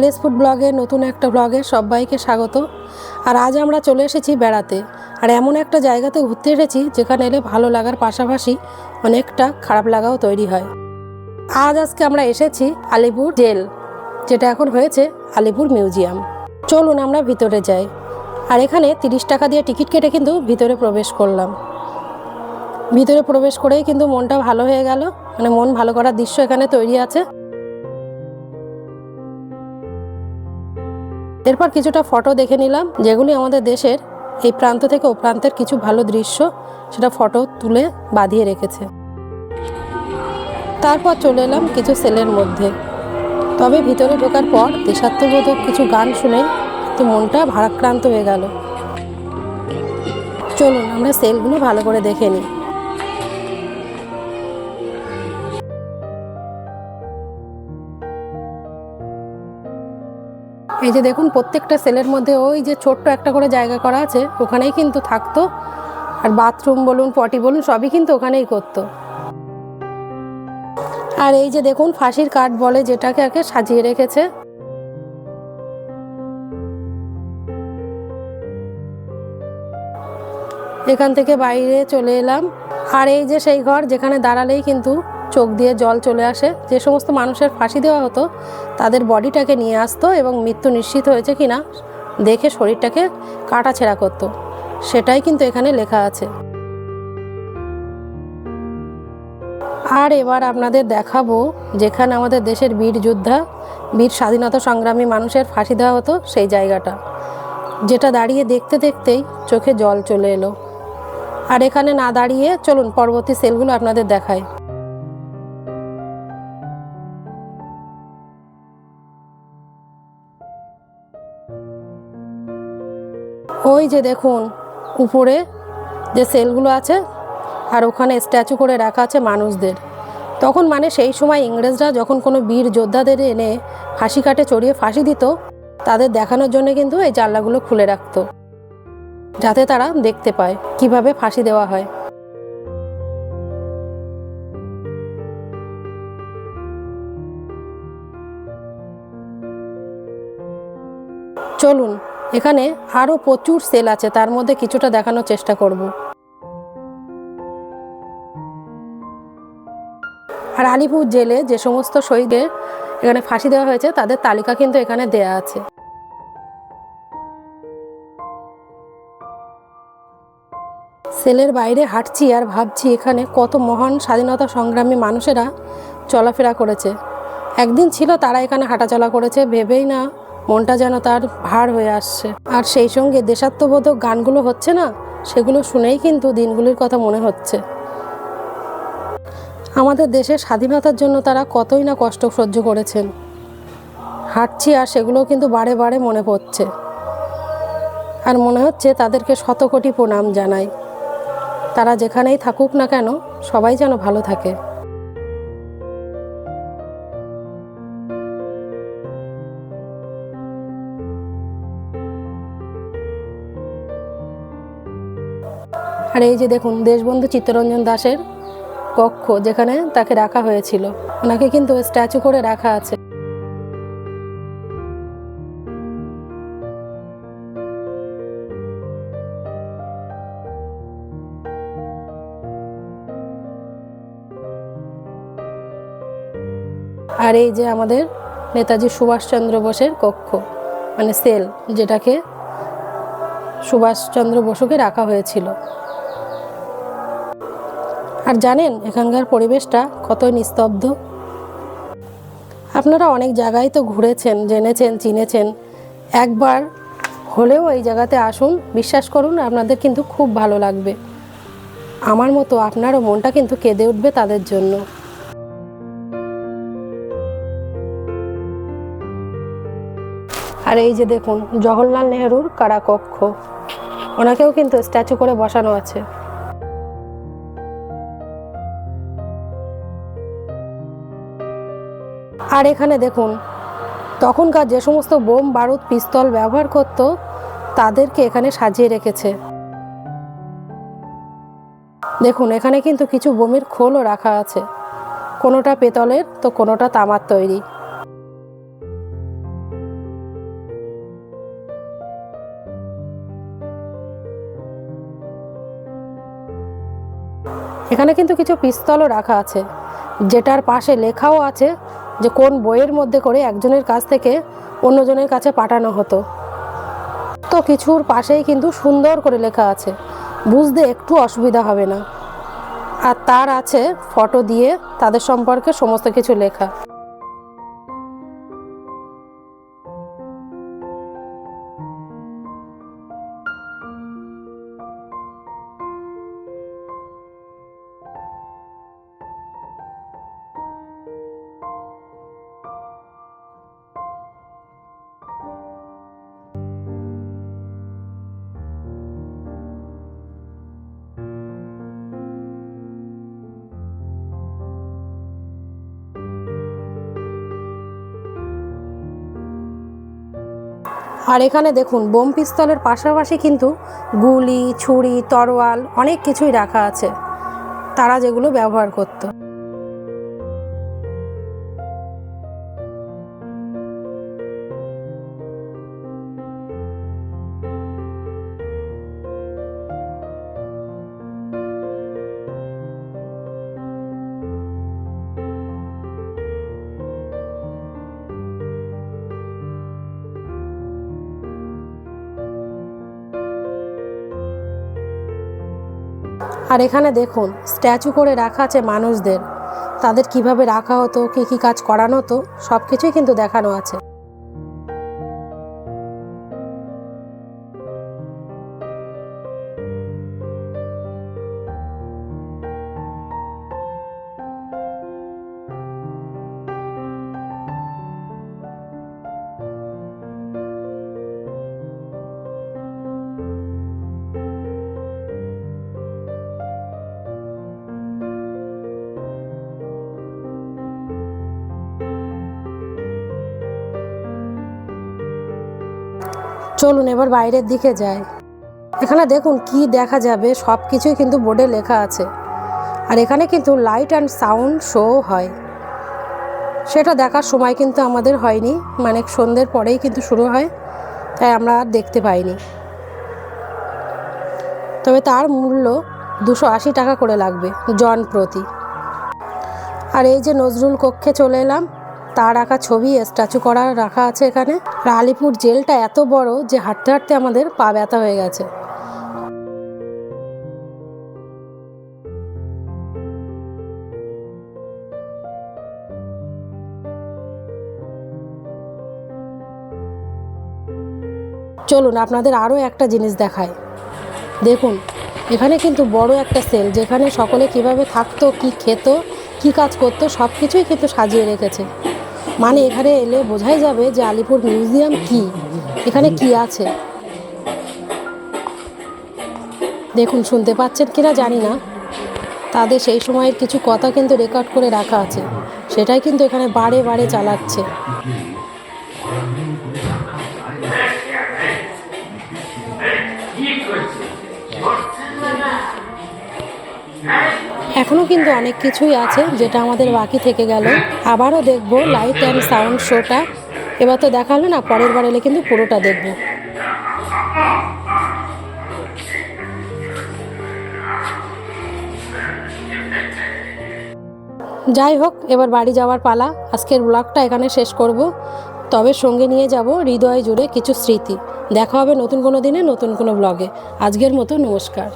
Village food ব্লগে নতুন একটা ব্লগে সবাইকে স্বাগত। আর আজ আমরা চলে এসেছি বেড়াতে, আর এমন একটা জায়গাতে ঘুরতে এসেছি যেখানে এলে ভালো লাগার পাশাপাশি অনেকটা খারাপ লাগাও তৈরি হয়। আজকে আমরা এসেছি আলিপুর জেল, যেটা এখন হয়েছে আলিপুর মিউজিয়াম। চলুন আমরা ভিতরে যাই। আর এখানে 30 টাকা দিয়ে টিকিট কেটে কিন্তু ভিতরে প্রবেশ করলাম। ভিতরে প্রবেশ করেই কিন্তু মনটা ভালো হয়ে গেল, মানে মন ভালো করার দৃশ্য এখানে তৈরি আছে। এরপর কিছুটা ফটো দেখে নিলাম, যেগুলি আমাদের দেশের এই প্রান্ত থেকে ও প্রান্তের কিছু ভালো দৃশ্য সেটা ফটো তুলে বাঁধিয়ে রেখেছে। তারপর চলে এলাম কিছু সেলের মধ্যে। তবে ভিতরে ঢোকার পর দেশাত্মবোধক কিছু গান শুনে তো মনটা ভারাক্রান্ত হয়ে গেল। চলুন আমরা সেলগুলো ভালো করে দেখে নিই। এই যে দেখুন, প্রত্যেকটা সেলের মধ্যে ওই যে ছোট্ট একটা করে জায়গা করা আছে, ওখানেই কিন্তু থাকতো। আর বাথরুম বলুন, পটি বলুন, সবই কিন্তু ওখানেই করতো। আর এই যে দেখুন, ফাঁসির কাঠ বলে যেটাকে আগে সাজিয়ে রেখেছে। এখান থেকে বাইরে চলে এলাম। আর এই যে সেই ঘর যেখানে দাঁড়ালেই কিন্তু চোখ দিয়ে জল চলে আসে। যে সমস্ত মানুষের ফাঁসি দেওয়া হতো তাদের বডিটাকে নিয়ে আসতো এবং মৃত্যু নিশ্চিত হয়েছে কিনা দেখে শরীরটাকে কাটাছেঁড়া করতো, সেটাই কিন্তু এখানে লেখা আছে। আর এবার আপনাদের দেখাবো যেখানে আমাদের দেশের বীর যোদ্ধা, বীর স্বাধীনতা সংগ্রামী মানুষের ফাঁসি দেওয়া হতো সেই জায়গাটা, যেটা দাঁড়িয়ে দেখতে দেখতেই চোখে জল চলে এলো। আর এখানে না দাঁড়িয়ে চলুন পরবর্তী সেলগুলো আপনাদের দেখায়। ওই যে দেখুন উপরে যে সেলগুলো আছে, আর ওখানে স্ট্যাচু করে রাখা আছে মানুষদের। তখন মানে সেই সময় ইংরেজরা যখন কোনো বীর যোদ্ধাদের এনে ফাঁসি কাটে চড়িয়ে ফাঁসি দিত, তাদের দেখানোর জন্য কিন্তু এই জানলাগুলো খুলে রাখতো, যাতে তারা দেখতে পায় কিভাবে ফাঁসি দেওয়া হয়। চলুন এখানে আরও প্রচুর সেল আছে, তার মধ্যে কিছুটা দেখানোর চেষ্টা করব। আর আলিপুর জেলে যে সমস্ত শহীদের এখানে ফাঁসি দেওয়া হয়েছে তাদের তালিকা কিন্তু এখানে দেয়া আছে। সেলের বাইরে হাঁটছি আর ভাবছি এখানে কত মহান স্বাধীনতা সংগ্রামী মানুষেরা চলাফেরা করেছে। একদিন ছিল তারা এখানে হাঁটাচলা করেছে, ভেবেই না মনটা যেন তার ভার হয়ে আসছে। আর সেই সঙ্গে দেশাত্মবোধক গানগুলো হচ্ছে না, সেগুলো শুনেই কিন্তু দিনগুলির কথা মনে হচ্ছে। আমাদের দেশের স্বাধীনতার জন্য তারা কতই না কষ্ট সহ্য করেছেন। হাঁটছি আর সেগুলো কিন্তু বারে বারে মনে পড়ছে, আর মনে হচ্ছে তাদেরকে শত কোটি প্রণাম জানাই। তারা যেখানেই থাকুক না কেন, সবাই যেন ভালো থাকে। আর এই যে দেখুন দেশবন্ধু চিত্তরঞ্জন দাশের কক্ষ, যেখানে তাকে রাখা হয়েছিল, ওনাকে কিন্তু স্ট্যাচু করে রাখা আছে। আর এই যে আমাদের নেতাজি সুভাষচন্দ্র বোসের কক্ষ, মানে সেল, যেটাকে সুভাষচন্দ্র বসুকে রাখা হয়েছিল। আর জানেন এখানকার পরিবেশটা কতই নিস্তব্ধ। আপনারা অনেক জায়গায় তো ঘুরেছেন, জেনেছেন, চিনেছেন, একবার হলেও এই জায়গাতে আসুন, বিশ্বাস করুন আপনাদের কিন্তু খুব ভালো লাগবে। আমার মতো আপনারও মনটা কিন্তু কেঁদে উঠবে তাদের জন্য। আর এই যে দেখুন জওহরলাল নেহরুর কারাকক্ষ, ওনাকেও কিন্তু স্ট্যাচু করে বসানো আছে। আর এখানে দেখুন তখনকার যে সমস্ত বোম বারুদ পিস্তল ব্যবহার করত তাদেরকে এখানে সাজিয়ে রেখেছে। দেখুন এখানে কিন্তু কিছু বোমের খোলও রাখা আছে, কোনোটা পেতলের তো কোনোটা তামার তৈরি। এখানে কিন্তু কিছু পিস্তলও রাখা আছে, যেটার পাশে লেখাও আছে যে কোন বইয়ের মধ্যে করে একজনের কাছ থেকে অন্যজনের কাছে পাঠানো হতো। তো কিছুর পাশেই কিন্তু সুন্দর করে লেখা আছে, বুঝতে একটু অসুবিধা হবে না। আর তার আছে ফটো দিয়ে তাদের সম্পর্কে সমস্ত কিছু লেখা। আর এখানে দেখুন বোম পিস্তলের পাশাপাশি কিন্তু গুলি, ছুরি, তরোয়াল অনেক কিছুই রাখা আছে, তারা যেগুলো ব্যবহার করত। আর এখানে দেখুন স্ট্যাচু করে রাখা আছে মানুষদের, তাদের কিভাবে রাখা হতো, কী কী কাজ করানো হতো, সব কিছুই কিন্তু দেখানো আছে। চলুন এবার বাইরের দিকে যাই। এখানে দেখুন কি দেখা যাবে, সব কিছুই কিন্তু বোর্ডে লেখা আছে। আর এখানে কিন্তু লাইট অ্যান্ড সাউন্ড শো হয়, সেটা দেখার সময় কিন্তু আমাদের হয়নি, মানে সন্ধ্যের পরেই কিন্তু শুরু হয়, তাই আমরা আর দেখতে পাইনি। তবে তার মূল্য 280 টাকা করে লাগবে জন প্রতি। আর এই যে নজরুল কক্ষে চলে এলাম, তার আঁকা ছবি স্ট্যাচু করা রাখা আছে এখানে। আর আলিপুর জেলটা এত বড় যে হাঁটতে হাঁটতে আমাদের পা ব্যথা হয়ে গেছে। চলুন আপনাদের আরও একটা জিনিস দেখায়। দেখুন এখানে কিন্তু বড় একটা সেল, যেখানে সকলে কিভাবে থাকতো, কি খেত, কি কাজ করতো, সব কিছুই কিন্তু সাজিয়ে রেখেছে। মানে এখানে এলে বোঝাই যাবে যে আলিপুর মিউজিয়াম কি, এখানে কি আছে। দেখুন শুনতে পাচ্ছেন কিনা জানি না, তাদের সেই সময়ের কিছু কথা কিন্তু রেকর্ড করে রাখা আছে, সেটাই কিন্তু এখানে বারে বারে চালাচ্ছে। এখনও কিন্তু অনেক কিছুই আছে যেটা আমাদের বাকি থেকে গেল। আবারও দেখবো লাইট অ্যান্ড সাউন্ড শোটা। এবার তো দেখালো না, পরের বার এলে কিন্তু পুরোটা দেখব। যাই হোক, এবার বাড়ি যাওয়ার পালা। আজকের ব্লগটা এখানে শেষ করব, তবে সঙ্গে নিয়ে যাব হৃদয় জুড়ে কিছু স্মৃতি। দেখা হবে নতুন কোনো দিনে নতুন কোনো ব্লগে। আজকের মতো নমস্কার।